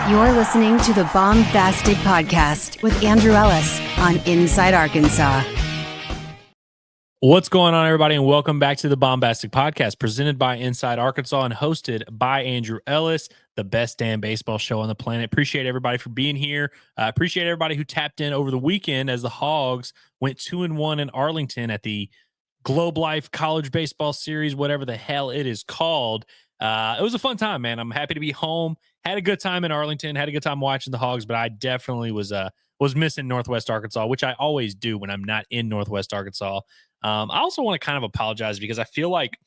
You're listening to the Baumbastic Podcast with Andrew Ellis on Inside Arkansas. What's going on, everybody, and welcome back to the Baumbastic Podcast, presented by Inside Arkansas and hosted by Andrew Ellis, the best damn baseball show on the planet. Appreciate everybody for being here. Appreciate everybody who tapped in over the weekend as the Hogs went 2-1 in Arlington at the Globe Life College Baseball Series, whatever the hell it is called. It was a fun time, man. I'm happy to be home. Had a good time in Arlington. Had a good time watching the Hogs, but I definitely was missing Northwest Arkansas, which I always do when I'm not in Northwest Arkansas. I also want to kind of apologize because I feel like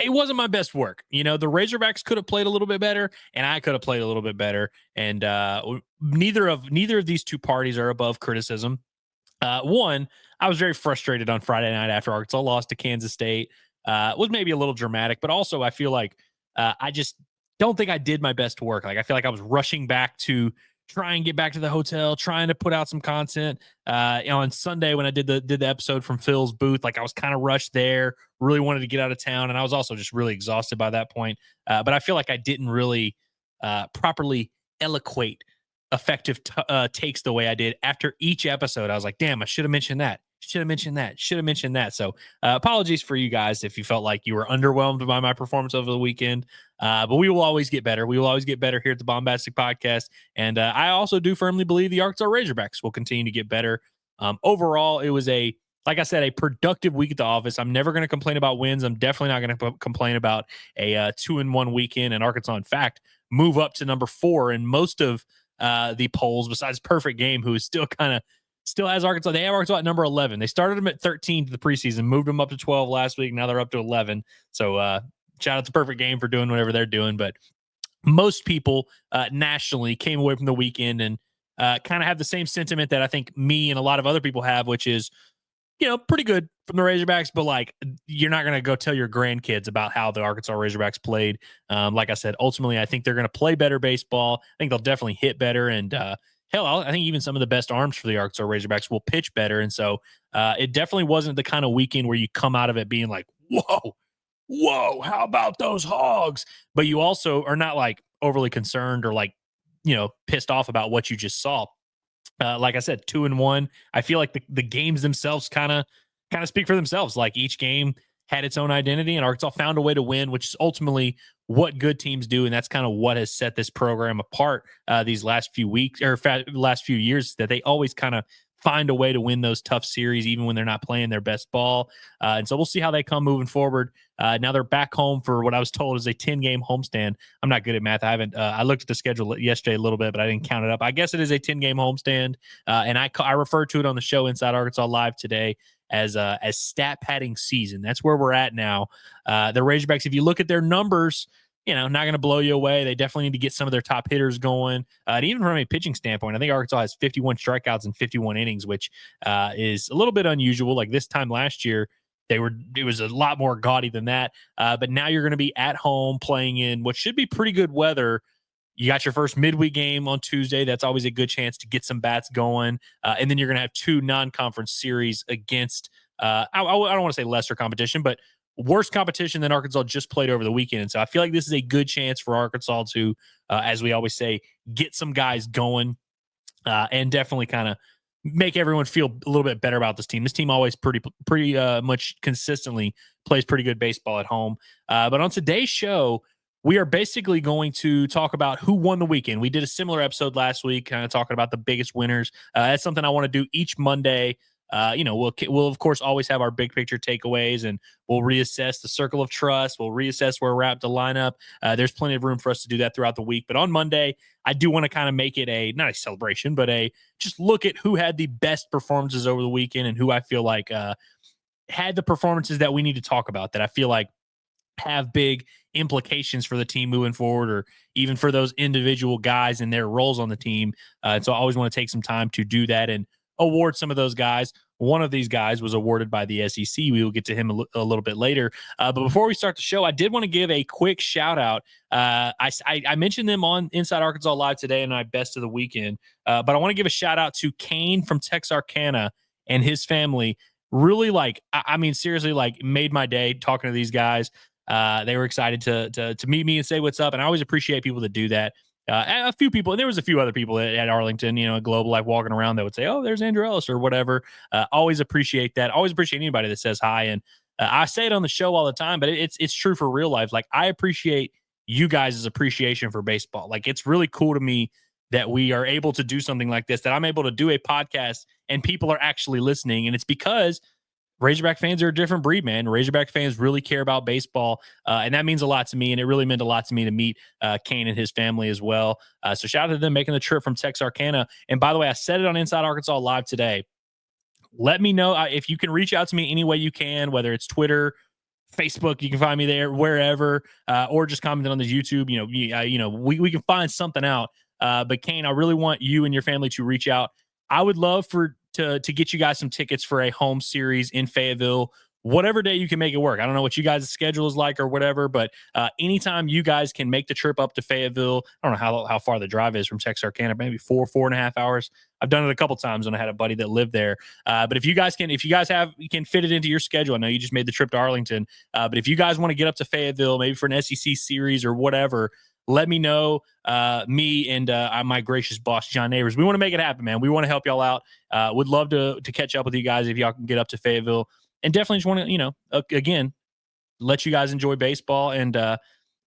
it wasn't my best work. You know, the Razorbacks could have played a little bit better, and I could have played a little bit better. And neither of these two parties are above criticism. One, I was very frustrated on Friday night after Arkansas lost to Kansas State. Was maybe a little dramatic, but also I feel like I just don't think I did my best work. Like, I feel like I was rushing back to try and get back to the hotel, trying to put out some content. On Sunday when I did the episode from Phil's booth, like I was kind of rushed there, really wanted to get out of town, and I was also just really exhausted by that point. But I feel like I didn't really properly eloquate effective takes the way I did after each episode. I was like, damn, I should have mentioned that. Should have mentioned that. So apologies for you guys if you felt like you were underwhelmed by my performance over the weekend. But we will always get better. We will always get better here at the Baumbastic Podcast. And I also do firmly believe the Arkansas Razorbacks will continue to get better. Overall, it was like I said, a productive week at the office. I'm never going to complain about wins. I'm definitely not going to complain about a 2-1 weekend. And Arkansas, in fact, move up to number 4 in most of the polls, besides Perfect Game, who is still has Arkansas. They have Arkansas at number 11. They started them at 13 to the preseason, moved them up to 12 last week. Now they're up to 11. So shout out to Perfect Game for doing whatever they're doing. But most people nationally came away from the weekend and kind of have the same sentiment that I think me and a lot of other people have, which is, you know, pretty good from the Razorbacks, but like you're not going to go tell your grandkids about how the Arkansas Razorbacks played. Like I said, ultimately, I think they're going to play better baseball. I think they'll definitely hit better. And hell, I think even some of the best arms for the Arkansas Razorbacks will pitch better. And so it definitely wasn't the kind of weekend where you come out of it being like, whoa, how about those Hogs? But you also are not like overly concerned or like, you know, pissed off about what you just saw. Like I said, 2-1. I feel like the games themselves kind of speak for themselves. Like each game had its own identity, and Arkansas found a way to win, which is ultimately what good teams do, and that's kind of what has set this program apart these last few weeks or last few years. That they always kind of find a way to win those tough series, even when they're not playing their best ball. And so we'll see how they come moving forward. Now they're back home for what I was told is a 10-game homestand. I'm not good at math. I haven't. I looked at the schedule yesterday a little bit, but I didn't count it up. I guess it is a 10-game homestand, and I referred to it on the show Inside Arkansas Live today as stat padding season. That's where we're at now. The Razorbacks, if you look at their numbers, you know, not going to blow you away. They definitely need to get some of their top hitters going. And even from a pitching standpoint, I think Arkansas has 51 strikeouts in 51 innings, which is a little bit unusual. Like this time last year, it was a lot more gaudy than that. But now you're going to be at home playing in what should be pretty good weather. You got your first midweek game on Tuesday. That's always a good chance to get some bats going. And then you're going to have 2 non-conference series against, I don't want to say lesser competition, but worse competition than Arkansas just played over the weekend. And so I feel like this is a good chance for Arkansas to, as we always say, get some guys going and definitely kind of make everyone feel a little bit better about this team. This team always pretty much consistently plays pretty good baseball at home. But on today's show, we are basically going to talk about who won the weekend. We did a similar episode last week, kind of talking about the biggest winners. That's something I want to do each Monday. We'll of course always have our big picture takeaways, and we'll reassess the circle of trust. We'll reassess where we're at to line up. There's plenty of room for us to do that throughout the week. But on Monday, I do want to kind of make it not a celebration, but just look at who had the best performances over the weekend and who I feel like had the performances that we need to talk about, that I feel like have big implications for the team moving forward, or even for those individual guys and their roles on the team. And so I always want to take some time to do that and award some of those guys. One of these guys was awarded by the SEC. We will get to him a little bit later. But before we start the show, I did want to give a quick shout out. I mentioned them on Inside Arkansas Live today in my best of the weekend. But I want to give a shout out to Kane from Texarkana and his family. Really, seriously, made my day talking to these guys. They were excited to meet me and say what's up. And I always appreciate people that do that. a few people, there was a few other people at Arlington, at Global Life walking around that would say, oh, there's Andrew Ellis or whatever. Always appreciate that. Always appreciate anybody that says hi. And I say it on the show all the time, but it's true for real life. Like, I appreciate you guys' appreciation for baseball. Like, it's really cool to me that we are able to do something like this, that I'm able to do a podcast and people are actually listening. And it's because Razorback fans are a different breed, man. Razorback fans really care about baseball, and that means a lot to me, and it really meant a lot to me to meet Kane and his family as well. So shout out to them making the trip from Texarkana. And by the way, I said it on Inside Arkansas Live today. Let me know if you can reach out to me any way you can, whether it's Twitter, Facebook, you can find me there, wherever, or just comment on the YouTube. We can find something out. But Kane, I really want you and your family to reach out. I would love to get you guys some tickets for a home series in Fayetteville, whatever day you can make it work. I don't know what you guys' schedule is like or whatever, but anytime you guys can make the trip up to Fayetteville, I don't know how far the drive is from Texarkana, maybe 4.5 hours. I've done it a couple times when I had a buddy that lived there. But if you guys can fit it into your schedule, I know you just made the trip to Arlington, but if you guys want to get up to Fayetteville, maybe for an SEC series or whatever, let me know. Me and my gracious boss, John Neighbors, we want to make it happen, man. We want to help y'all out. Would love to catch up with you guys if y'all can get up to Fayetteville. And definitely just want to, again, let you guys enjoy baseball and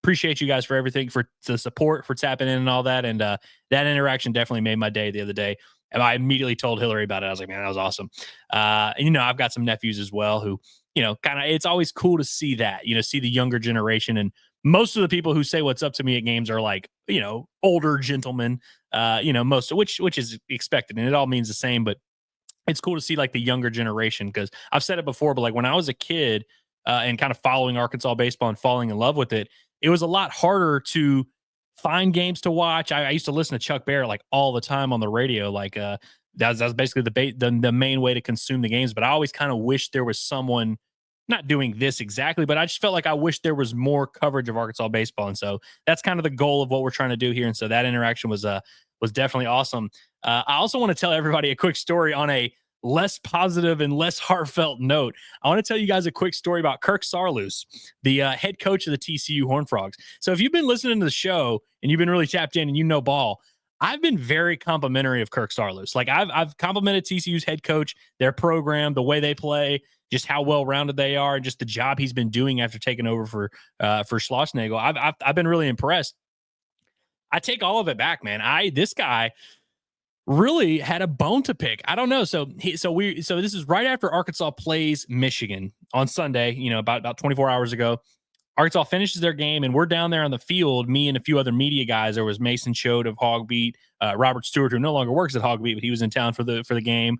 appreciate you guys for everything, for the support, for tapping in and all that. And that interaction definitely made my day the other day. And I immediately told Hillary about it. I was like, man, that was awesome. And, I've got some nephews as well who, it's always cool to see that, see the younger generation. And most of the people who say what's up to me at games are like, older gentlemen, most of which is expected. And it all means the same, but it's cool to see like the younger generation, because I've said it before, but like when I was a kid and kind of following Arkansas baseball and falling in love with it, it was a lot harder to find games to watch. I used to listen to Chuck Barrett like all the time on the radio. Like that was basically the main way to consume the games. But I always kind of wish there was someone not doing this exactly, but I just felt like I wish there was more coverage of Arkansas baseball. And so that's kind of the goal of what we're trying to do here. And so that interaction was definitely awesome. I also want to tell everybody a quick story on a less positive and less heartfelt note. I want to tell you guys a quick story about Kirk Saarloos, the head coach of the TCU Horned Frogs. So if you've been listening to the show and you've been really tapped in and ball, I've been very complimentary of Kirk Saarloos. Like I've complimented TCU's head coach, their program, the way they play, just how well-rounded they are, and just the job he's been doing after taking over for Schlossnagle. I've been really impressed. I take all of it back, man. This guy really had a bone to pick. I don't know. So this is right after Arkansas plays Michigan on Sunday, about 24 hours ago. Arkansas finishes their game, and we're down there on the field, me and a few other media guys. There was Mason Choate of Hog Beat, Robert Stewart, who no longer works at Hog Beat, but he was in town for the game.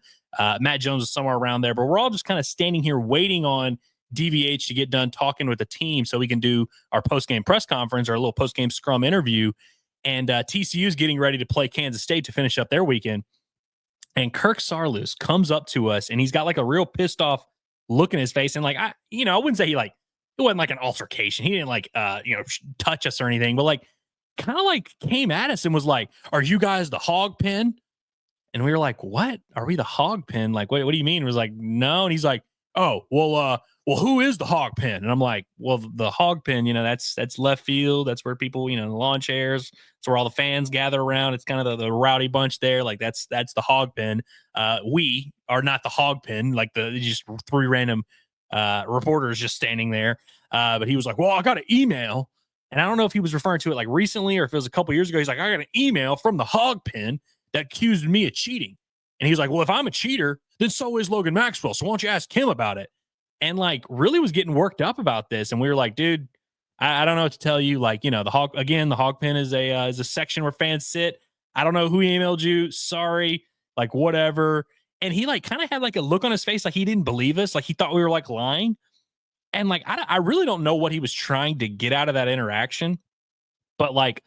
Matt Jones was somewhere around there, but we're all just kind of standing here waiting on DVH to get done talking with the team so we can do our post-game press conference, or a little post-game scrum interview. And TCU is getting ready to play Kansas State to finish up their weekend. And Kirk Saarloos comes up to us, and he's got like a real pissed off look in his face. And like, I wouldn't say it wasn't like an altercation. He didn't touch us or anything, but like kind of like came at us and was like, "Are you guys the Hog Pen?" And we were like, "What? Are we the Hog Pen? Like, what do you mean?" It was like, "No." And he's like, "Oh, well, who is the Hog Pen?" And I'm like, "Well, the Hog Pen, that's left field. That's where people, the lawn chairs. It's where all the fans gather around. It's kind of the rowdy bunch there. Like that's the Hog Pen. We are not the Hog Pen. Like just three random reporters just standing there." But he was like, "Well, I got an email." And I don't know if he was referring to it like recently or if it was a couple years ago. He's like, "I got an email from the Hog Pen that accused me of cheating." And he's like, "Well, if I'm a cheater, then so is Logan Maxwell. So why don't you ask him about it?" And like really was getting worked up about this. And we were like, "Dude, I don't know what to tell you." Like, the Hog Pen is a section where fans sit. I don't know who emailed you. Sorry, like whatever. And he like kind of had like a look on his face like he didn't believe us, like he thought we were like lying. And like I really don't know what he was trying to get out of that interaction, but like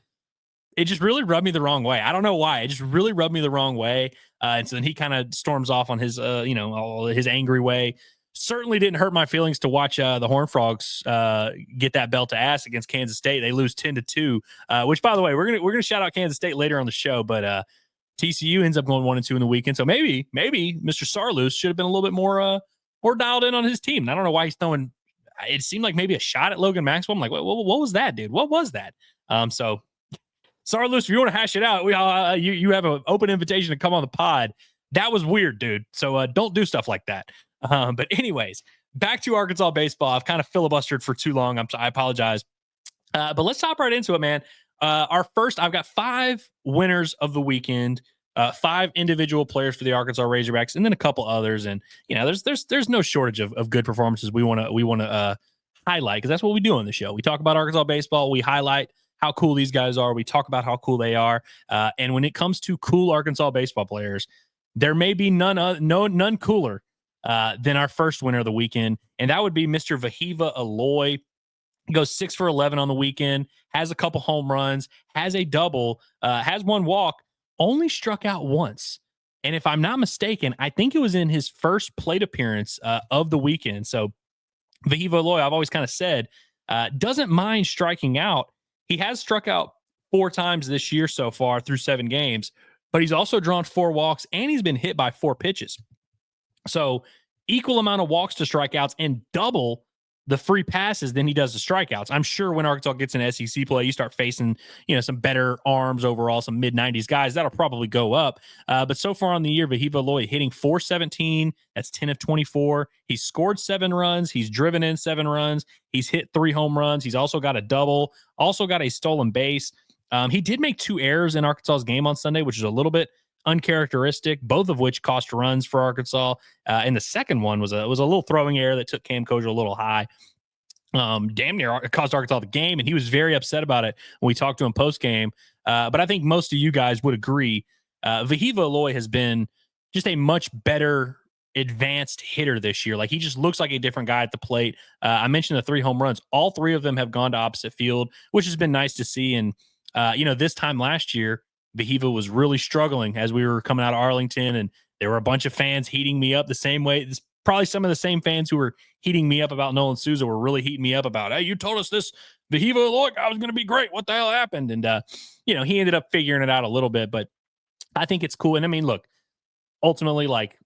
it just really rubbed me the wrong way. I don't know why. It just really rubbed me the wrong way. And so then he kind of storms off on his his angry way. Certainly didn't hurt my feelings to watch the Horned Frogs get that belt to ass against Kansas State. They lose 10-2, which by the way, we're gonna shout out Kansas State later on the show, but TCU ends up going 1-2 in the weekend. So maybe Mr. Saarloos should have been a little bit more dialed in on his team. And I don't know why he's throwing. It seemed like maybe a shot at Logan Maxwell. I'm like, what was that, dude? What was that? So Sorry, Lewis, if you want to hash it out, you have an open invitation to come on the pod. That was weird, dude. So don't do stuff like that. But anyways, back to Arkansas baseball. I've kind of filibustered for too long. I apologize. But let's hop right into it, man. I've got 5 winners of the weekend, 5 individual players for the Arkansas Razorbacks, and then a couple others. And there's no shortage of good performances we want to highlight, because that's what we do on the show. We talk about Arkansas baseball. We highlight how cool these guys are. We talk about how cool they are. And when it comes to cool Arkansas baseball players, there may be none cooler than our first winner of the weekend, and that would be Mr. Vahiva Aloy. He goes 6 for 11 on the weekend, has a couple home runs, has a double, has 1 walk, only struck out once. And if I'm not mistaken, I think it was in his first plate appearance of the weekend. So Vahiva Aloy, I've always kind of said, doesn't mind striking out. He has struck out 4 times this year so far through 7 games, but he's also drawn 4 walks and he's been hit by 4 pitches. So equal amount of walks to strikeouts and double the free passes than he does the strikeouts. I'm sure when Arkansas gets an SEC play, you start facing, some better arms overall, some mid-90s guys, that'll probably go up. But so far on the year, Vahiva Aloy hitting .417. That's 10 of 24. He's scored 7 runs. He's driven in 7 runs. He's hit 3 home runs. He's also got a double, also got a stolen base. He did make 2 errors in Arkansas's game on Sunday, which is a little bit uncharacteristic, both of which cost runs for Arkansas. And the second one was a little throwing error that took Cam Kojo a little high. Damn near cost Arkansas the game, and he was very upset about it when we talked to him post game. But I think most of you guys would agree. Vahiva Aloy has been just a much better advanced hitter this year. Like, he just looks like a different guy at the plate. I mentioned the 3 home runs. All 3 of them have gone to opposite field, which has been nice to see. And this time last year, Vahiva was really struggling as we were coming out of Arlington, and there were a bunch of fans heating me up the same way. It's probably some of the same fans who were heating me up about Nolan Souza were really heating me up about, hey, you told us this Vahiva Aloy guy was going to be great. What the hell happened? And, he ended up figuring it out a little bit, but I think it's cool. And I mean, look, ultimately, like,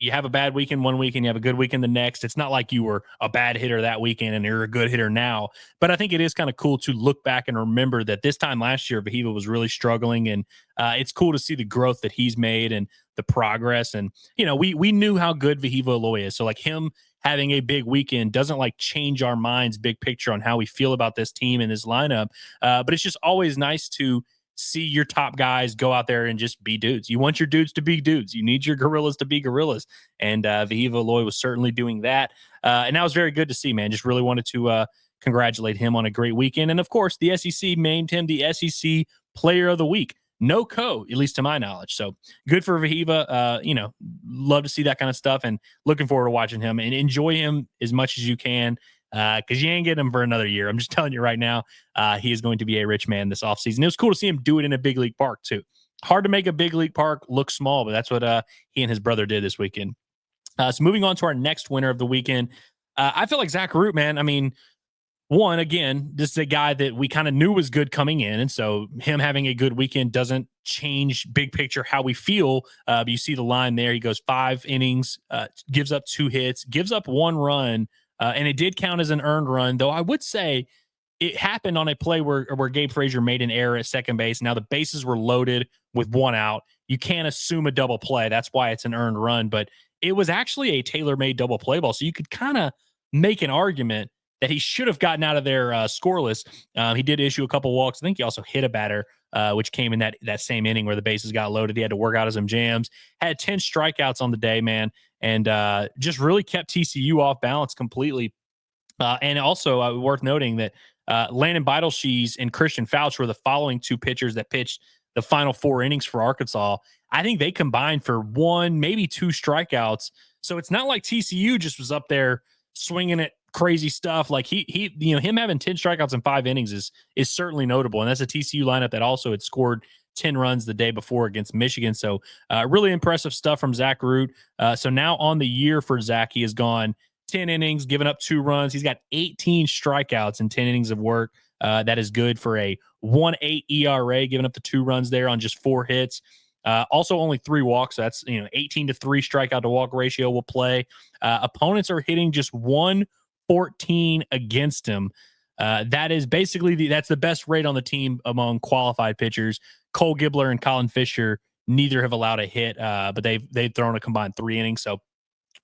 you have a bad weekend one weekend, you have a good weekend the next. It's not like you were a bad hitter that weekend and you're a good hitter now. But I think it is kind of cool to look back and remember that this time last year, Vahiva was really struggling. And it's cool to see the growth that he's made and the progress. And, we knew how good Vahiva Aloy is. So, like, him having a big weekend doesn't, like, change our minds big picture on how we feel about this team and this lineup. But it's just always nice to see your top guys go out there and just be dudes. You want your dudes to be dudes. You need your gorillas to be gorillas. And Vahiva Aloy was certainly doing that. And that was very good to see, man. Just really wanted to congratulate him on a great weekend. And of course, the SEC named him the SEC Player of the Week. No co, at least to my knowledge. So good for Vahiva. Love to see that kind of stuff, and looking forward to watching him and enjoy him as much as you can. Because you ain't getting him for another year. I'm just telling you right now, he is going to be a rich man this offseason. It was cool to see him do it in a big league park, too. Hard to make a big league park look small, but that's what he and his brother did this weekend. So moving on to our next winner of the weekend, I feel like Zach Root, man. I mean, one, again, this is a guy that we kind of knew was good coming in, and so him having a good weekend doesn't change big picture how we feel. But you see the line there. He goes 5 innings, gives up 2 hits, gives up 1 run, and it did count as an earned run, though I would say it happened on a play where Gabe Frazier made an error at second base. Now the bases were loaded with 1 out. You can't assume a double play. That's why it's an earned run, but it was actually a tailor-made double play ball. So you could kind of make an argument that he should have gotten out of there scoreless. He did issue a couple walks. I think he also hit a batter, which came in that same inning where the bases got loaded. He had to work out of some jams. Had 10 strikeouts on the day, man, and just really kept TCU off balance completely. And also worth noting that Landon Beidelshees and Christian Fouch were the following 2 pitchers that pitched the final 4 innings for Arkansas. I think they combined for 1, maybe 2 strikeouts. So it's not like TCU just was up there swinging at crazy stuff. Like him having 10 strikeouts in 5 innings is certainly notable. And that's a TCU lineup that also had scored 10 runs the day before against Michigan. So really impressive stuff from Zach Root. So now on the year for Zach, he has gone 10 innings, given up 2 runs. He's got 18 strikeouts in 10 innings of work. That is good for a 1.8 ERA, giving up the 2 runs there on just 4 hits. Also only 3 walks. So that's 18-3 strikeout to walk ratio will play. Opponents are hitting just 114 against him. That is basically that's the best rate on the team among qualified pitchers. Cole Gibbler and Colin Fisher neither have allowed a hit, but they've thrown a combined 3 innings. So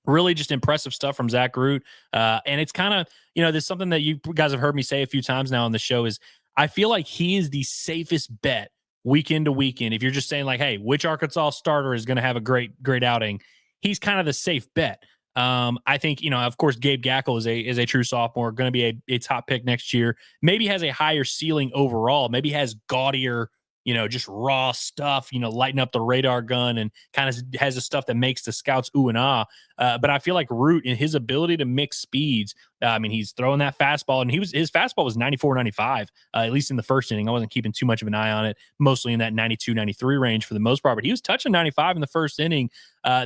really just impressive stuff from Zach Root. And it's kind of, there's something that you guys have heard me say a few times now on the show is I feel like he is the safest bet week in to week in. If you're just saying like, hey, which Arkansas starter is going to have a great outing, he's kind of the safe bet. I think, of course, Gabe Gackle is a true sophomore, going to be a top pick next year. Maybe has a higher ceiling overall. Maybe has gaudier, just raw stuff, lighting up the radar gun and kind of has the stuff that makes the scouts ooh and ah. But I feel like Root in his ability to mix speeds, he's throwing that fastball and his fastball was 94, 95, at least in the first inning. I wasn't keeping too much of an eye on it, mostly in that 92, 93 range for the most part, but he was touching 95 in the first inning.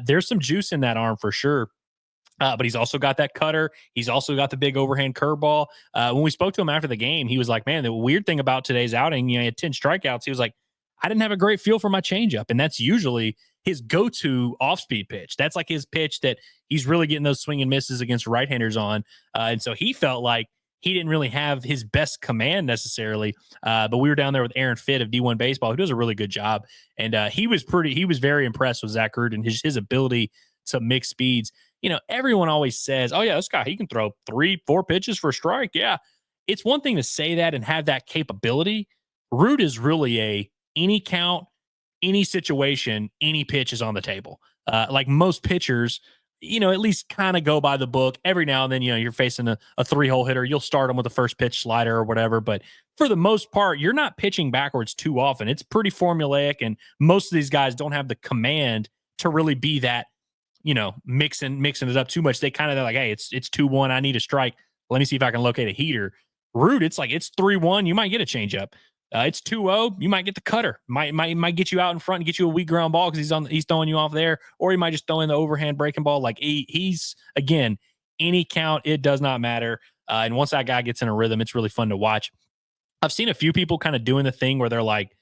There's some juice in that arm for sure. But he's also got that cutter. He's also got the big overhand curveball. When we spoke to him after the game, he was like, man, the weird thing about today's outing, he had 10 strikeouts. He was like, I didn't have a great feel for my changeup. And that's usually his go-to off-speed pitch. That's like his pitch that he's really getting those swing and misses against right-handers on. And so he felt like he didn't really have his best command necessarily. But we were down there with Aaron Fitt of D1 Baseball, who does a really good job. And he was very impressed with Zach Root and his ability to mix speeds. Everyone always says, oh, yeah, this guy, he can throw 3-4 pitches for a strike. Yeah, it's one thing to say that and have that capability. Root is really any count, any situation, any pitch is on the table. Like most pitchers, at least kind of go by the book. Every now and then, you're facing a 3-hole hitter. You'll start them with a first pitch slider or whatever. But for the most part, you're not pitching backwards too often. It's pretty formulaic. And most of these guys don't have the command to really be that, mixing it up too much. They're like, hey, it's 2-1. I need a strike. Let me see if I can locate a heater. Root, it's like it's 3-1. You might get a changeup. It's 2-0. You might get the cutter. Might get you out in front and get you a weak ground ball because he's throwing you off there, or he might just throw in the overhand breaking ball. Like he's again, any count, it does not matter. And once that guy gets in a rhythm, it's really fun to watch. I've seen a few people kind of doing the thing where they're like,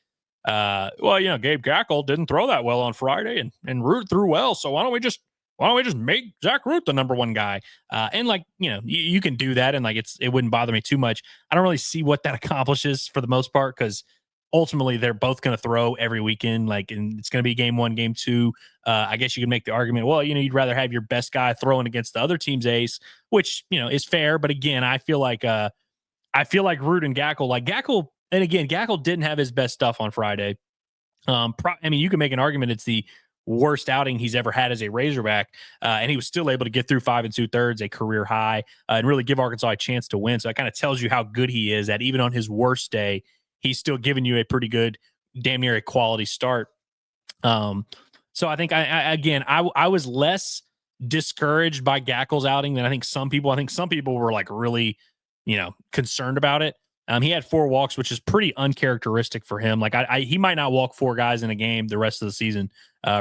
Gabe Gackle didn't throw that well on Friday and Root threw well. So why don't we just make Zach Root the number one guy? And you can do that. And it wouldn't bother me too much. I don't really see what that accomplishes for the most part, because ultimately they're both going to throw every weekend. And it's going to be game 1, game 2. I guess you can make the argument, well, you'd rather have your best guy throwing against the other team's ace, which, is fair. But again, I feel like Root and Gackle, and again, Gackle didn't have his best stuff on Friday. You can make an argument it's the worst outing he's ever had as a Razorback, and he was still able to get through 5 2/3, a career high, and really give Arkansas a chance to win. So that kind of tells you how good he is, that even on his worst day, he's still giving you a pretty good, damn near a quality start. So I think I was less discouraged by Gackle's outing than I think some people. I think some people were like really, concerned about it. He had 4 walks, which is pretty uncharacteristic for him. He might not walk 4 guys in a game the rest of the season,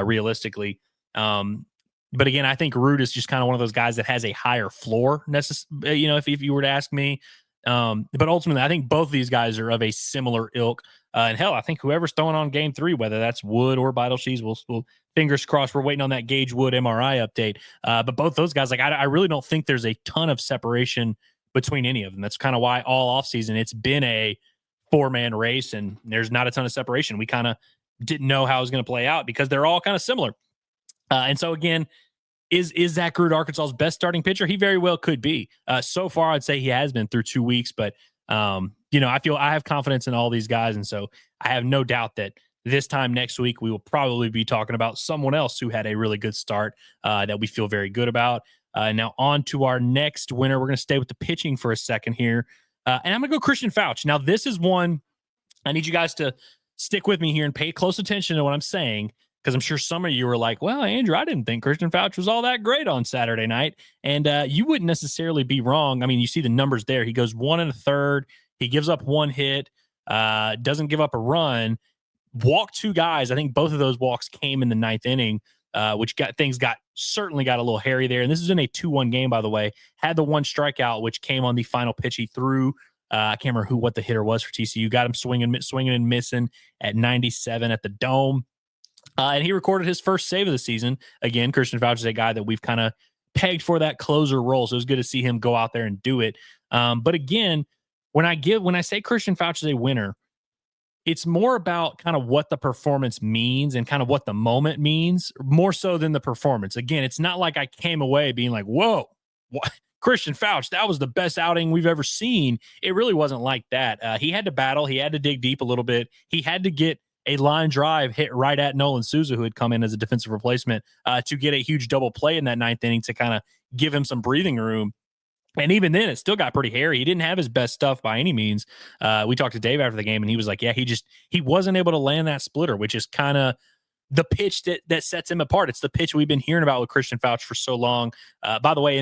realistically. But again, I think Root is just kind of one of those guys that has a higher floor, if you were to ask me. But ultimately, I think both of these guys are of a similar ilk. And hell, I think whoever's throwing on game 3, whether that's Wood or Beidelshees, we'll fingers crossed. We're waiting on that Gage Wood MRI update. But both those guys, I really don't think there's a ton of separation between any of them. That's kind of why all offseason it's been a 4-man race and there's not a ton of separation. We kind of didn't know how it was going to play out because they're all kind of similar. And so again, is Zach Root Arkansas's best starting pitcher? He very well could be. So far, I'd say he has been through 2 weeks, but I feel I have confidence in all these guys. And so I have no doubt that this time next week, we will probably be talking about someone else who had a really good start that we feel very good about. Now on to our next winner. We're going to stay with the pitching for a second here. And I'm going to go Christian Fouch. Now, this is one I need you guys to stick with me here and pay close attention to what I'm saying, because I'm sure some of you were like, well, Andrew, I didn't think Christian Fouch was all that great on Saturday night. And you wouldn't necessarily be wrong. I mean, you see the numbers there. He goes 1 1/3. He gives up 1 hit, doesn't give up a run, walked 2 guys. I think both of those walks came in the 9th inning. Which certainly got a little hairy there. And this is in a 2-1 game, by the way. Had the 1 strikeout, which came on the final pitch he threw. I can't remember what the hitter was for TCU. Got him swinging and missing at 97 at the Dome. And he recorded his first save of the season. Again, Christian Fouch is a guy that we've kind of pegged for that closer role. So it was good to see him go out there and do it. But again, when I say Christian Fouch is a winner, it's more about kind of what the performance means and kind of what the moment means, more so than the performance. Again, it's not like I came away being like, whoa, what? Christian Fouch, that was the best outing we've ever seen. It really wasn't like that. He had to battle. He had to dig deep a little bit. He had to get a line drive hit right at Nolan Souza, who had come in as a defensive replacement, to get a huge double play in that ninth inning to kind of give him some breathing room. And even then, it still got pretty hairy. He didn't have his best stuff by any means. We talked to Dave after the game, and he was like, yeah, he wasn't able to land that splitter, which is kind of the pitch that sets him apart. It's the pitch we've been hearing about with Christian Fouch for so long. By the way,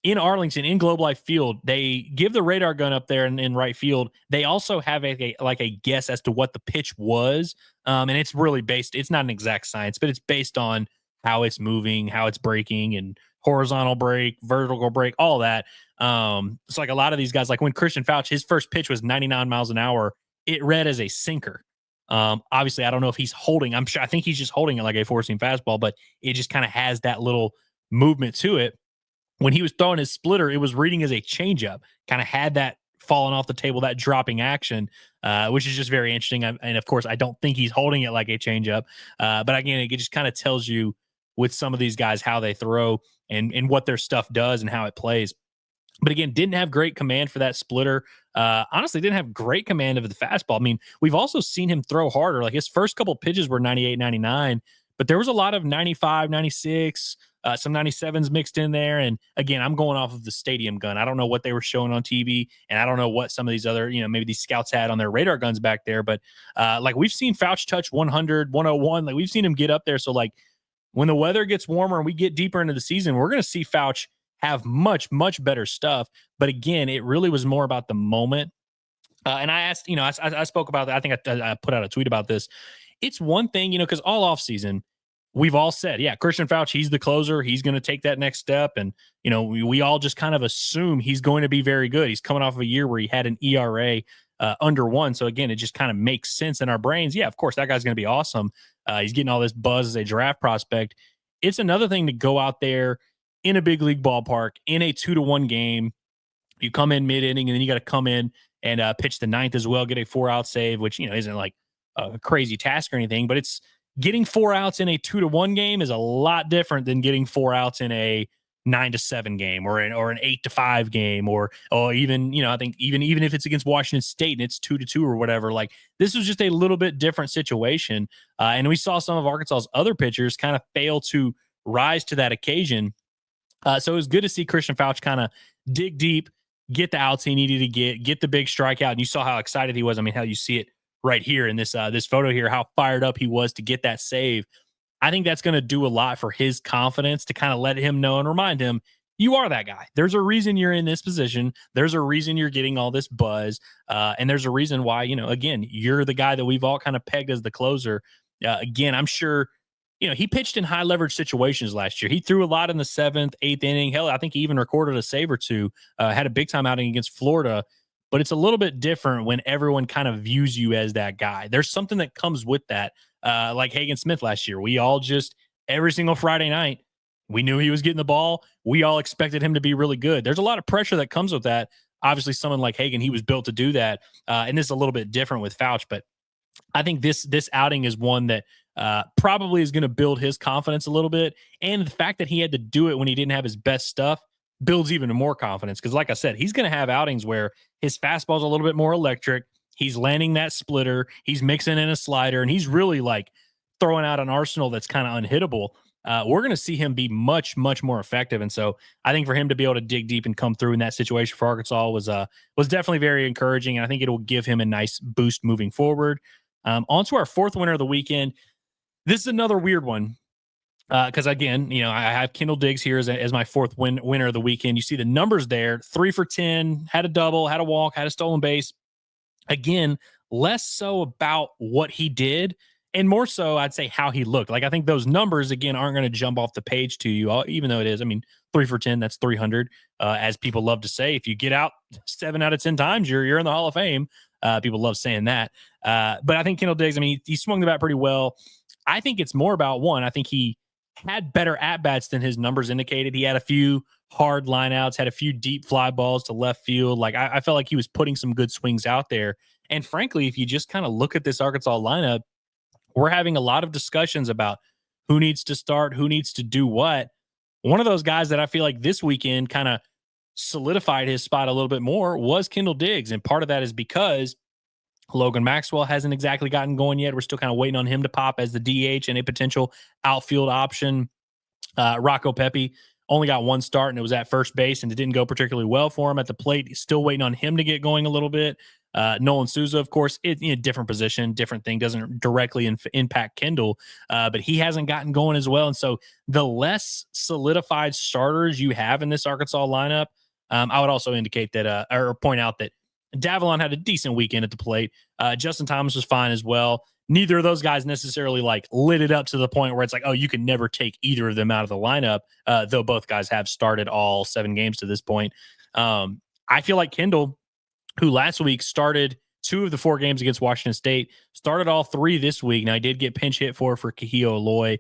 in Arlington, in Globe Life Field, they give the radar gun up there in right field. They also have a guess as to what the pitch was. And it's really it's not an exact science, but it's based on how it's moving, how it's breaking, and horizontal break, vertical break, all that. It's like a lot of these guys, like when Christian Fouch, his first pitch was 99 miles an hour. It read as a sinker. Obviously, I don't know if he's holding. I think he's just holding it like a four-seam fastball, but it just kind of has that little movement to it. When he was throwing his splitter, it was reading as a changeup, kind of had that falling off the table, that dropping action, which is just very interesting. And of course, I don't think he's holding it like a changeup. But again, it just kind of tells you with some of these guys how they throw and what their stuff does and how it plays. But again, didn't have great command for that splitter. Honestly, didn't have great command of the fastball. I mean, we've also seen him throw harder. Like his first couple pitches were 98, 99, but there was a lot of 95, 96, some 97s mixed in there. And again, I'm going off of the stadium gun. I don't know what they were showing on TV, and I don't know what some of these other, maybe these scouts had on their radar guns back there. But like we've seen Fouch touch 100, 101. Like we've seen him get up there. So like when the weather gets warmer and we get deeper into the season, we're going to see Fouch have much, much better stuff. But again, it really was more about the moment. And I asked, I spoke about that. I think I put out a tweet about this. It's one thing, because all offseason, we've all said, yeah, Christian Fouch, he's the closer. He's going to take that next step. And, we all just kind of assume he's going to be very good. He's coming off of a year where he had an ERA under 1. So again, it just kind of makes sense in our brains. Yeah, of course, that guy's going to be awesome. He's getting all this buzz as a draft prospect. It's another thing to go out there in a big league ballpark in a 2-1 game. You come in mid-inning, and then you got to come in and pitch the ninth as well, get a 4-out save, which, isn't like a crazy task or anything, but it's getting 4 outs in a 2-1 game is a lot different than getting 4 outs in a 9-7 game or an 8-5 game or even, I think even if it's against Washington State and it's 2-2 or whatever, like this was just a little bit different situation. And we saw some of Arkansas's other pitchers kind of fail to rise to that occasion. So it was good to see Christian Fouch kind of dig deep, get the outs he needed to get the big strikeout. And you saw how excited he was. I mean, how you see it right here in this photo here, how fired up he was to get that save. I think that's going to do a lot for his confidence to kind of let him know and remind him, you are that guy. There's a reason you're in this position. There's a reason you're getting all this buzz. And there's a reason why, again, you're the guy that we've all kind of pegged as the closer. Again, I'm sure, he pitched in high leverage situations last year. He threw a lot in the 7th, 8th inning. Hell, I think he even recorded a save or two, had a big time outing against Florida. But it's a little bit different when everyone kind of views you as that guy. There's something that comes with that. Like Hagen Smith last year. We all just, every single Friday night, we knew he was getting the ball. We all expected him to be really good. There's a lot of pressure that comes with that. Obviously, someone like Hagen, he was built to do that. And this is a little bit different with Fouch. But I think this outing is one that probably is going to build his confidence a little bit. And the fact that he had to do it when he didn't have his best stuff builds even more confidence. Because like I said, he's going to have outings where his fastball's a little bit more electric. He's landing that splitter. He's mixing in a slider, and he's really like throwing out an arsenal that's kind of unhittable. We're going to see him be much, much more effective. And so I think for him to be able to dig deep and come through in that situation for Arkansas was definitely very encouraging. And I think it will give him a nice boost moving forward. On to our fourth winner of the weekend. This is another weird one. Because again, I have Kendall Diggs here as my fourth winner of the weekend. You see the numbers there: 3 for 10, had a double, had a walk, had a stolen base. Again, less so about what he did and more so, I'd say, how he looked. Like I think those numbers again aren't going to jump off the page to you, even though it is. I mean, 3 for 10, that's 300. As people love to say, if you get out 7 out of 10 times, you're in the Hall of Fame. People love saying that. But I think Kendall Diggs, I mean, he swung the bat pretty well. I think it's more about one. I think he had better at-bats than his numbers indicated. He had a few hard lineouts, had a few deep fly balls to left field. Like I felt like he was putting some good swings out there. And frankly, if you just kind of look at this Arkansas lineup, we're having a lot of discussions about who needs to start, who needs to do what. One of those guys that I feel like this weekend kind of solidified his spot a little bit more was Kendall Diggs. And part of that is because Logan Maxwell hasn't exactly gotten going yet. We're still kind of waiting on him to pop as the DH and a potential outfield option. Rocco Pepe only got one start, and it was at first base, and it didn't go particularly well for him at the plate. He's still waiting on him to get going a little bit. Nolan Souza, of course, in a different position, different thing, doesn't directly impact Kendall, but he hasn't gotten going as well. And so the less solidified starters you have in this Arkansas lineup, I would also indicate that, or point out that Davalon had a decent weekend at the plate. Justin Thomas was fine as well. Neither of those guys necessarily like lit it up to the point where it's like, oh, you can never take either of them out of the lineup, though both guys have started all 7 games to this point. I feel like Kendall, who last week started 2 of the 4 games against Washington State, started all 3 this week. Now, I did get pinch hit for Kahio Aloy,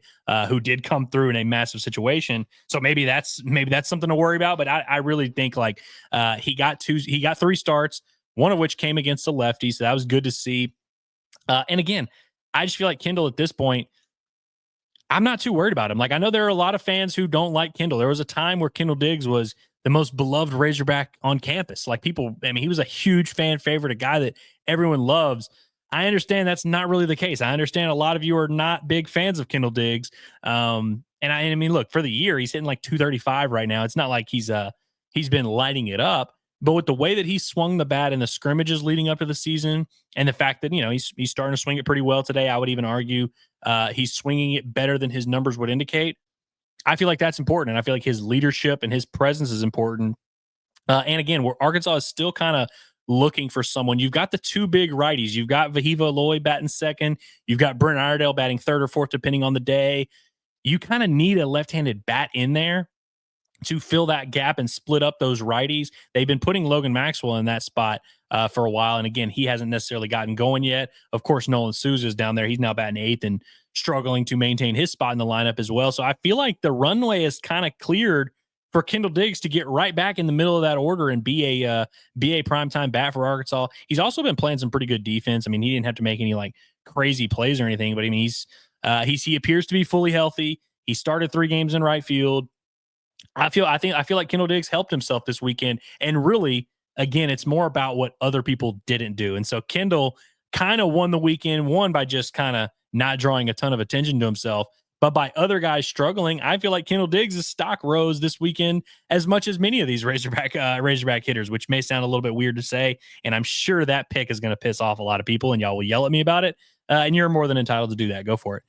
who did come through in a massive situation. So maybe that's something to worry about. But I really think like he got 3 starts, one of which came against a lefty. So that was good to see. And again, I just feel like Kendall at this point, I'm not too worried about him. Like, I know there are a lot of fans who don't like Kendall. There was a time where Kendall Diggs was the most beloved Razorback on campus. Like people, I mean, he was a huge fan favorite, a guy that everyone loves. I understand that's not really the case. I understand a lot of you are not big fans of Kendall Diggs. And I mean, look, for the year, he's hitting like 235 right now. It's not like he's been lighting it up. But with the way that he swung the bat in the scrimmages leading up to the season, and the fact that, you know, he's starting to swing it pretty well today, I would even argue he's swinging it better than his numbers would indicate. I feel like that's important, and I feel like his leadership and his presence is important. And again, where Arkansas is still kind of looking for someone. You've got the 2 big righties. You've got Vahiva Aloy batting second. You've got Brent Iredale batting 3rd or 4th, depending on the day. You kind of need a left-handed bat in there to fill that gap and split up those righties. They've been putting Logan Maxwell in that spot for a while. And again, he hasn't necessarily gotten going yet. Of course, Nolan Souza is down there. He's now batting 8th and struggling to maintain his spot in the lineup as well. So I feel like the runway is kind of cleared for Kendall Diggs to get right back in the middle of that order and be a primetime bat for Arkansas. He's also been playing some pretty good defense. I mean, he didn't have to make any like crazy plays or anything, but I mean, he appears to be fully healthy. He started 3 games in right field. I feel like Kendall Diggs helped himself this weekend. And really, again, it's more about what other people didn't do. And so Kendall kind of won the weekend, one by just kind of not drawing a ton of attention to himself, but by other guys struggling. I feel like Kendall Diggs' stock rose this weekend as much as many of these Razorback hitters, which may sound a little bit weird to say. And I'm sure that pick is going to piss off a lot of people, and y'all will yell at me about it. And you're more than entitled to do that. Go for it.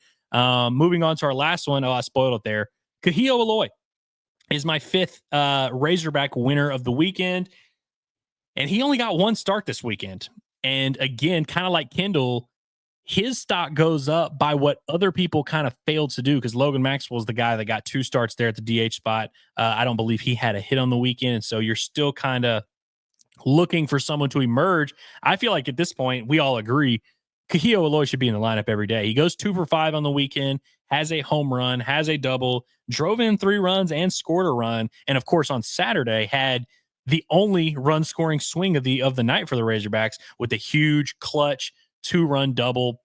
Moving on to our last one. Oh, I spoiled it there. Kahio Aloy is my 5th Razorback winner of the weekend. And he only got 1 start this weekend. And again, kind of like Kendall, his stock goes up by what other people kind of failed to do, because Logan Maxwell is the guy that got 2 starts there at the DH spot. I don't believe he had a hit on the weekend. And so you're still kind of looking for someone to emerge. I feel like at this point, we all agree Kahio Aloy should be in the lineup every day. He goes 2 for 5 on the weekend, has a home run, has a double, drove in 3 runs and scored a run. And of course, on Saturday had the only run scoring swing of the night for the Razorbacks with a huge clutch 2-run double.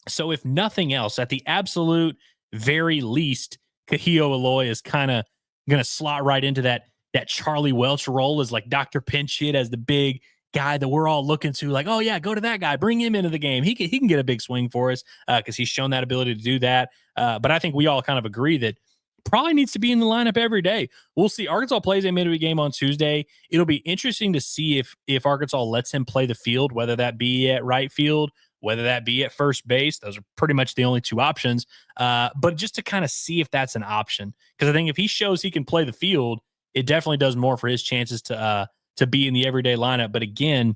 So if nothing else, at the absolute very least, Kahio Aloy is kind of going to slot right into that Charlie Welch role as like Dr. Pinch Hit, as the big guy that we're all looking to, like, oh yeah, go to that guy, bring him into the game. He can get a big swing for us because he's shown that ability to do that. But I think we all kind of agree that probably needs to be in the lineup every day. We'll see. Arkansas plays a midweek game on Tuesday. It'll be interesting to see if Arkansas lets him play the field, whether that be at right field, whether that be at first base. Those are pretty much the only 2 options. But just to kind of see if that's an option, because I think if he shows he can play the field, it definitely does more for his chances to be in the everyday lineup. But again,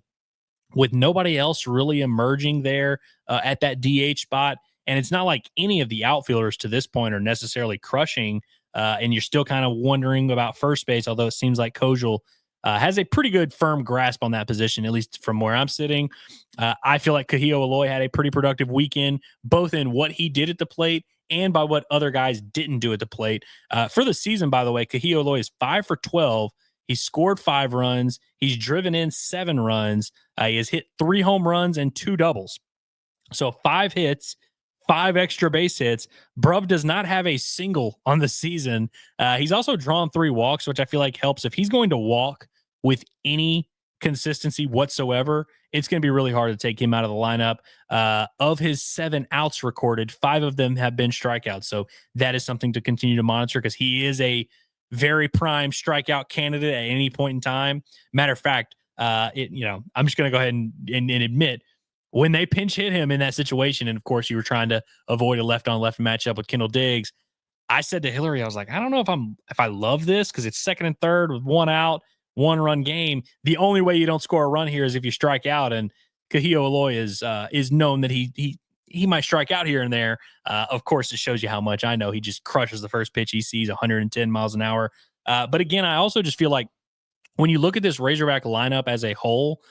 with nobody else really emerging there at that DH spot, and it's not like any of the outfielders to this point are necessarily crushing, and you're still kind of wondering about first base, although it seems like Kojal has a pretty good firm grasp on that position, at least from where I'm sitting. I feel like Kahio Aloy had a pretty productive weekend, both in what he did at the plate and by what other guys didn't do at the plate. For the season, by the way, Kahio Aloy is 5 for 12. He's scored 5 runs. He's driven in 7 runs. He has hit 3 home runs and 2 doubles. So 5 hits, 5 extra base hits. Brub does not have a single on the season. He's also drawn 3 walks, which I feel like helps. If he's going to walk with any consistency whatsoever, it's going to be really hard to take him out of the lineup. Of his 7 outs recorded, 5 of them have been strikeouts. So that is something to continue to monitor because he is a very prime strikeout candidate at any point in time. Matter of fact, I'm just going to go ahead and admit, when they pinch hit him in that situation, and of course you were trying to avoid a left-on-left matchup with Kendall Diggs, I said to Hillary, I was like, I don't know if I love this because it's second and third with 1 out, 1-run game. The only way you don't score a run here is if you strike out, and Kahio Aloy is known that he might strike out here and there. Of course, it shows you how much I know. He just crushes the first pitch he sees, 110 miles an hour. But again, I also just feel like when you look at this Razorback lineup as a whole,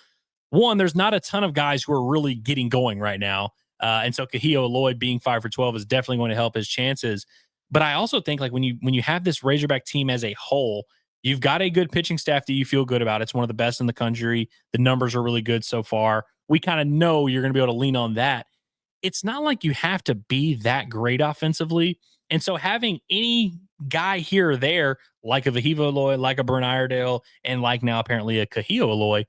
one, there's not a ton of guys who are really getting going right now. And so Kahio Aloy being 5 for 12 is definitely going to help his chances. But I also think like when you have this Razorback team as a whole, you've got a good pitching staff that you feel good about. It's one of the best in the country. The numbers are really good so far. We kind of know you're going to be able to lean on that. It's not like you have to be that great offensively. And so having any guy here or there, like a Vahiva Aloy, like a Brent Iredale, and like now apparently a Kahio Aloy,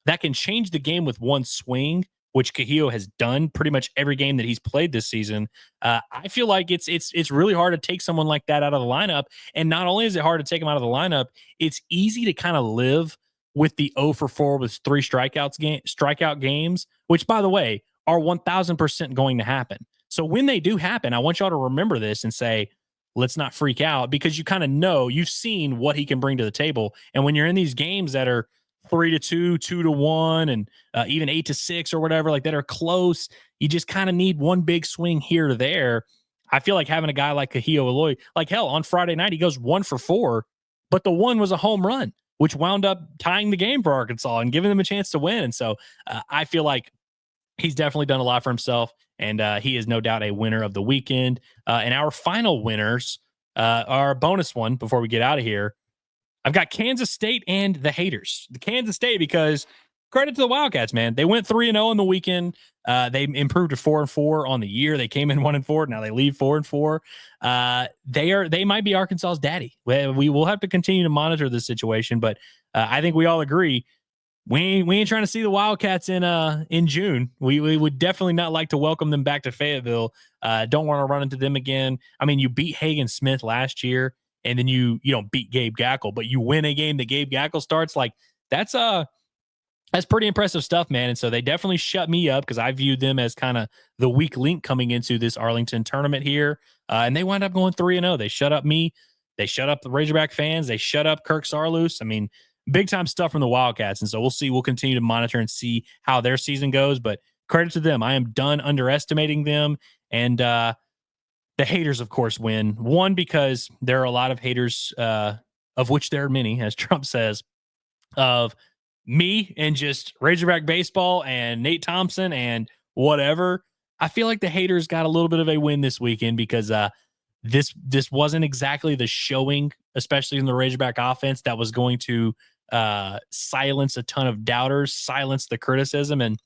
that can change the game with one swing, which Kahio has done pretty much every game that he's played this season. I feel like it's really hard to take someone like that out of the lineup. And not only is it hard to take him out of the lineup, it's easy to kind of live with the 0 for 4 with 3 strikeout games, which, by the way, are 1,000% going to happen. So when they do happen, I want y'all to remember this and say, let's not freak out, because you kind of know, you've seen what he can bring to the table. And when you're in these games that are 3-2, 2-1, and even 8-6 or whatever, like that are close, you just kind of need one big swing here or there. I feel like having a guy like Kahio Aloy, like hell, on Friday night, he goes 1 for 4, but the one was a home run, which wound up tying the game for Arkansas and giving them a chance to win. And so I feel like he's definitely done a lot for himself, and he is no doubt a winner of the weekend. And our final winners, our bonus one before we get out of here, I've got Kansas State and the haters. The Kansas State, because credit to the Wildcats, man. They went 3-0 in the weekend. They improved to 4-4 on the year. They came in 1-4. Now they leave 4-4. They might be Arkansas's daddy. We will have to continue to monitor this situation, but I think we all agree we ain't trying to see the Wildcats in June. We would definitely not like to welcome them back to Fayetteville. Don't want to run into them again. I mean, you beat Hagen Smith last year, and then you don't beat Gabe Gackle, but you win a game that Gabe Gackle starts. Like that's pretty impressive stuff, man. And so they definitely shut me up because I viewed them as kind of the weak link coming into this Arlington tournament here. And they wound up going 3-0. They shut up me. They shut up the Razorback fans. They shut up Kirk Sarloos. I mean, big time stuff from the Wildcats. And so we'll see. We'll continue to monitor and see how their season goes. But credit to them. I am done underestimating them. And the haters, of course, win. One, because there are a lot of haters, of which there are many, as Trump says, of me and just Razorback baseball and Nate Thompson and whatever. I feel like the haters got a little bit of a win this weekend because this wasn't exactly the showing, especially in the Razorback offense, that was going to silence a ton of doubters, silence the criticism. And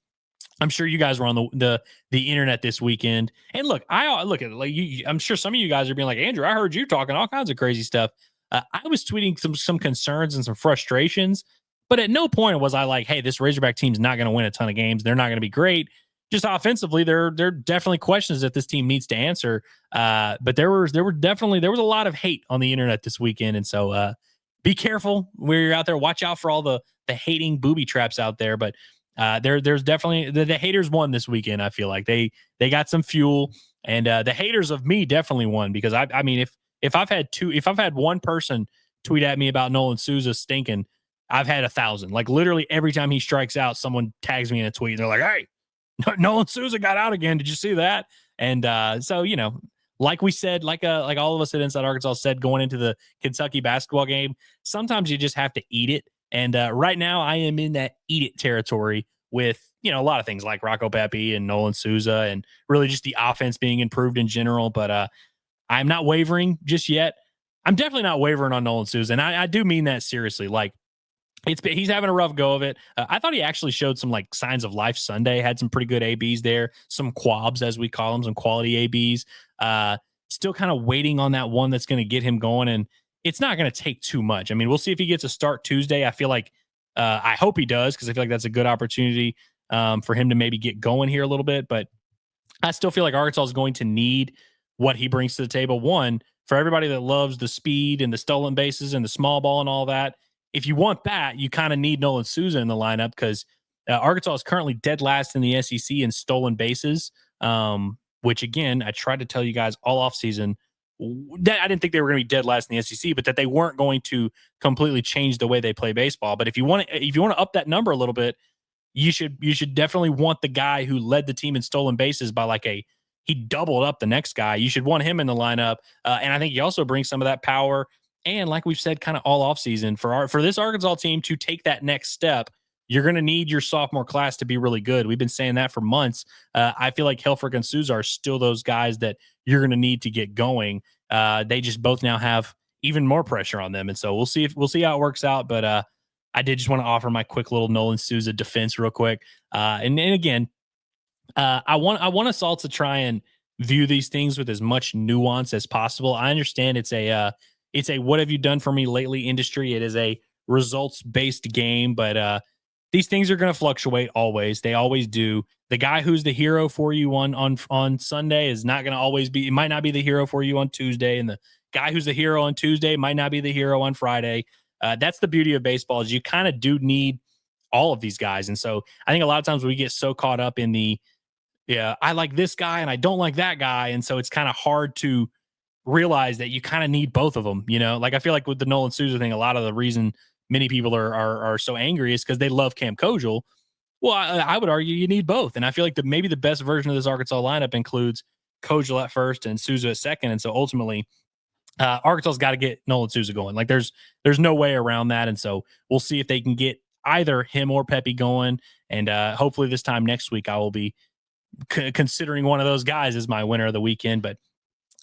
I'm sure you guys were on the internet this weekend. And look, I look at it like I'm sure some of you guys are being like, Andrew, I heard you talking all kinds of crazy stuff. I was tweeting some concerns and some frustrations, but at no point was I like, hey, this Razorback team's not going to win a ton of games. They're not going to be great. Just offensively, there are definitely questions that this team needs to answer. But there was a lot of hate on the internet this weekend. And so be careful where you're out there. Watch out for all the hating booby traps out there. But there's definitely the haters won this weekend. I feel like they got some fuel, and the haters of me definitely won, because I mean, if I've had one person tweet at me about Nolan Souza stinking, I've had 1,000. Like literally every time he strikes out, someone tags me in a tweet and they're like, hey, Nolan Souza got out again. Did you see that? And so, like we said, like all of us at Inside Arkansas said going into the Kentucky basketball game, sometimes you just have to eat it. And right now I am in that eat it territory with, a lot of things like Rocco Pepe and Nolan Souza and really just the offense being improved in general. But I'm not wavering just yet. I'm definitely not wavering on Nolan Souza, and I do mean that seriously. Like, he's having a rough go of it. I thought he actually showed some like signs of life Sunday, had some pretty good ABs there, some quabs as we call them, some quality ABs. Still kind of waiting on that one that's going to get him going, and it's not going to take too much. I mean, we'll see if he gets a start Tuesday. I feel like I hope he does, because I feel like that's a good opportunity for him to maybe get going here a little bit. But I still feel like Arkansas is going to need what he brings to the table. One, for everybody that loves the speed and the stolen bases and the small ball and all that, if you want that, you kind of need Nolan Souza in the lineup, because Arkansas is currently dead last in the SEC in stolen bases, which, again, I tried to tell you guys all offseason that I didn't think they were going to be dead last in the SEC, but that they weren't going to completely change the way they play baseball. But if you want to up that number a little bit, you should definitely want the guy who led the team in stolen bases by he doubled up the next guy. You should want him in the lineup. And I think he also brings some of that power. And like we've said kind of all offseason, for this Arkansas team to take that next step, you're going to need your sophomore class to be really good. We've been saying that for months. I feel like Helfrich and Souza are still those guys that you're going to need to get going. They just both now have even more pressure on them. And so we'll see how it works out. But I did just want to offer my quick little Nolan Souza defense real quick. And again, I want us all to try and view these things with as much nuance as possible. I understand it's a what have you done for me lately industry. It is a results based game, but these things are going to fluctuate always. They always do. The guy who's the hero for you on Sunday is not going to always be. It might not be the hero for you on Tuesday, and the guy who's the hero on Tuesday might not be the hero on Friday. That's the beauty of baseball, is you kind of do need all of these guys. And so I think a lot of times we get so caught up in I like this guy and I don't like that guy. And so it's kind of hard to realize that you kind of need both of them. Like, I feel like with the Nolan Souza thing, a lot of the reason many people are so angry is because they love Cam Kojal. Well, I would argue you need both. And I feel like maybe the best version of this Arkansas lineup includes Kojal at first and Souza at second. And so ultimately, Arkansas's got to get Nolan Souza going. Like, there's no way around that. And so we'll see if they can get either him or Pepe going. And hopefully this time next week, I will be considering one of those guys as my winner of the weekend. But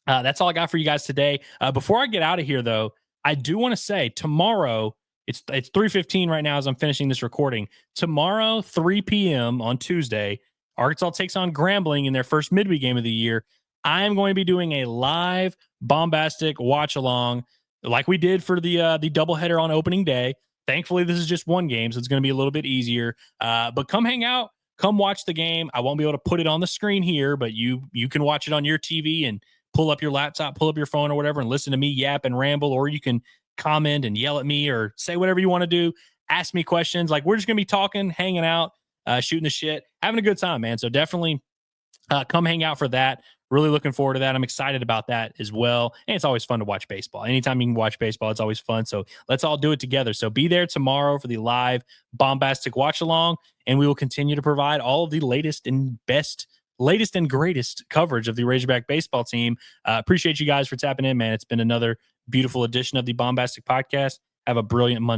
that's all I got for you guys today. Before I get out of here, though, I do want to say tomorrow, it's 3:15 right now as I'm finishing this recording. Tomorrow, 3 p.m. on Tuesday, Arkansas takes on Grambling in their first midweek game of the year. I am going to be doing a live Baumbastic watch along like we did for the doubleheader on opening day. Thankfully, this is just one game, so it's going to be a little bit easier. But come hang out. Come watch the game. I won't be able to put it on the screen here, but you can watch it on your TV and pull up your laptop, pull up your phone or whatever, and listen to me yap and ramble, or you can comment and yell at me or say whatever you want to do. Ask me questions. Like, we're just going to be talking, hanging out, shooting the shit, having a good time, man. So definitely come hang out for that. Really looking forward to that. I'm excited about that as well. And it's always fun to watch baseball. Anytime you can watch baseball, it's always fun. So let's all do it together. So be there tomorrow for the live Baumbastic watch along, and we will continue to provide all of the latest and greatest coverage of the Razorback baseball team. Appreciate you guys for tapping in, man. It's been another beautiful edition of the Baumbastic Podcast. Have a brilliant Monday.